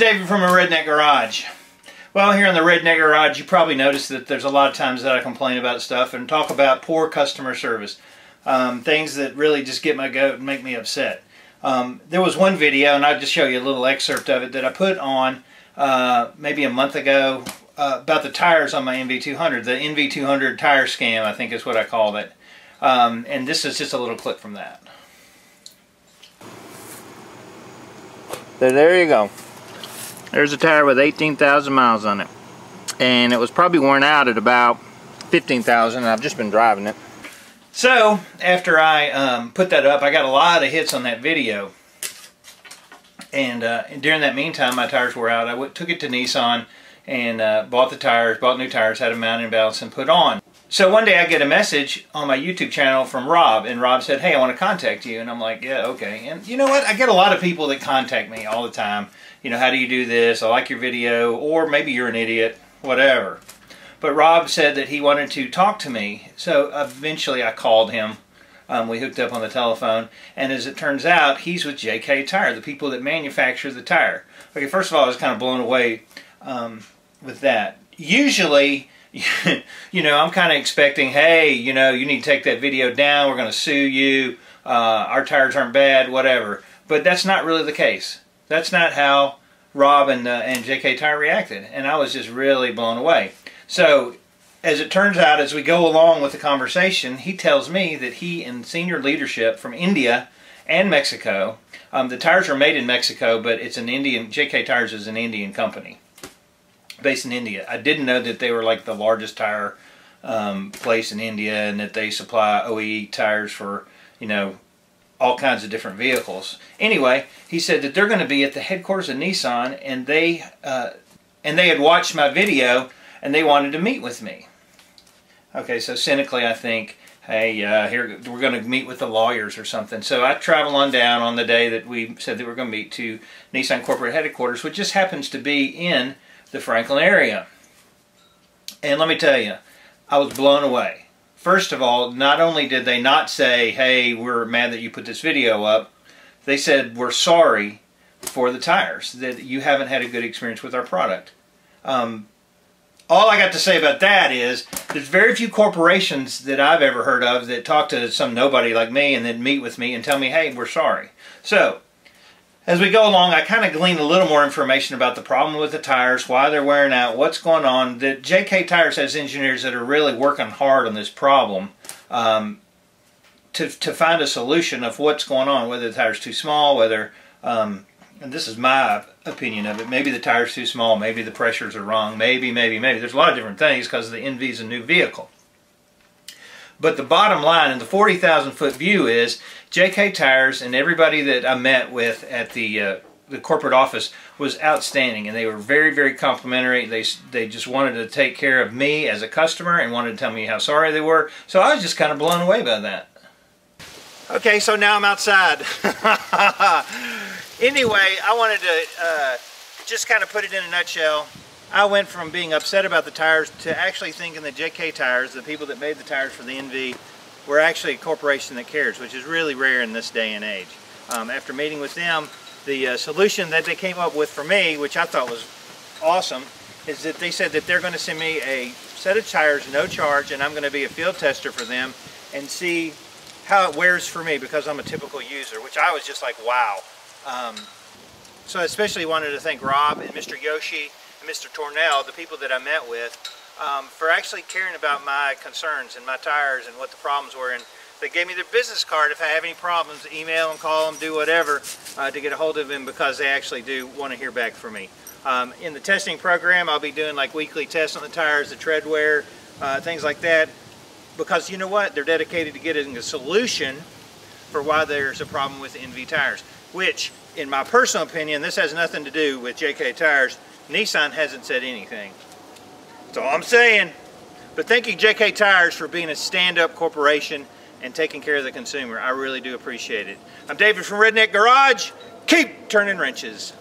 David from a Redneck Garage. Well, here in the Redneck Garage, you probably noticed that there's a lot of times that I complain about stuff and talk about poor customer service. Things that really just get my goat and make me upset. There was one video, and I'll just show you a little excerpt of it, that I put on maybe a month ago about the tires on my NV200. The NV200 tire scam, I think is what I called it. And this is just a little clip from that. So there you go. There's a tire with 18,000 miles on it. And it was probably worn out at about 15,000, and I've just been driving it. So, after I put that up, I got a lot of hits on that video. And during that meantime, my tires were out. I took it to Nissan and bought the tires, bought new tires, had them mounted and balanced and put on. So one day I get a message on my YouTube channel from Rob, and Rob said, hey, I want to contact you. And I'm like, yeah, okay. And you know what? I get a lot of people that contact me all the time. You know, how do you do this? I like your video. Or maybe you're an idiot. Whatever. But Rob said that he wanted to talk to me. So eventually I called him. We hooked up on the telephone. And as it turns out, he's with JK Tyre, the people that manufacture the tire. Okay, first of all, I was kind of blown away with that. Usually, you know, I'm kind of expecting, hey, you know, you need to take that video down, we're going to sue you, our tires aren't bad, whatever. But that's not really the case. That's not how Rob and JK Tyre reacted, and I was just really blown away. So, as it turns out, as we go along with the conversation, he tells me that he and senior leadership from India and Mexico, the tires are made in Mexico, but it's an Indian, JK Tyres is an Indian company based in India. I didn't know that they were like the largest tire place in India, and that they supply OE tires for, you know, all kinds of different vehicles. Anyway, he said that they're going to be at the headquarters of Nissan, and they had watched my video and they wanted to meet with me. Okay, so cynically I think, hey, here we're going to meet with the lawyers or something. So I travel on down on the day that we said that we're going to meet to Nissan corporate headquarters, which just happens to be in the Franklin area. And let me tell you, I was blown away. First of all, not only did they not say, hey, we're mad that you put this video up, they said, we're sorry for the tires, that you haven't had a good experience with our product. All I got to say about that is, there's very few corporations that I've ever heard of that talk to some nobody like me and then meet with me and tell me, hey, we're sorry. So, as we go along, I kind of glean a little more information about the problem with the tires, why they're wearing out, what's going on. That JK Tyres has engineers that are really working hard on this problem to find a solution of what's going on, whether the tire's too small, whether, and this is my opinion of it, maybe the tire's too small, maybe the pressures are wrong, maybe. There's a lot of different things because the NV is a new vehicle. But the bottom line in the 40,000 foot view is JK Tyres and everybody that I met with at the corporate office was outstanding, and they were very, very complimentary. They just wanted to take care of me as a customer and wanted to tell me how sorry they were. So I was just kind of blown away by that. Okay, so now I'm outside. Anyway, I wanted to just kind of put it in a nutshell. I went from being upset about the tires to actually thinking that JK Tyres, the people that made the tires for the NV, were actually a corporation that cares, which is really rare in this day and age. After meeting with them, the solution that they came up with for me, which I thought was awesome, is that they said that they're going to send me a set of tires, no charge, and I'm going to be a field tester for them and see how it wears for me, because I'm a typical user, which I was just like, wow. So I especially wanted to thank Rob and Mr. Yoshi and Mr. Tornell, the people that I met with, for actually caring about my concerns and my tires and what the problems were. And they gave me their business card if I have any problems, email them, call them, do whatever to get a hold of them, because they actually do want to hear back from me. In the testing program, I'll be doing like weekly tests on the tires, the tread wear, things like that, because you know what? They're dedicated to getting a solution for why there's a problem with NV tires, which, in my personal opinion, this has nothing to do with JK Tyres. Nissan hasn't said anything. That's all I'm saying. But thank you, JK Tyres, for being a stand-up corporation and taking care of the consumer. I really do appreciate it. I'm David from Redneck Garage. Keep turning wrenches.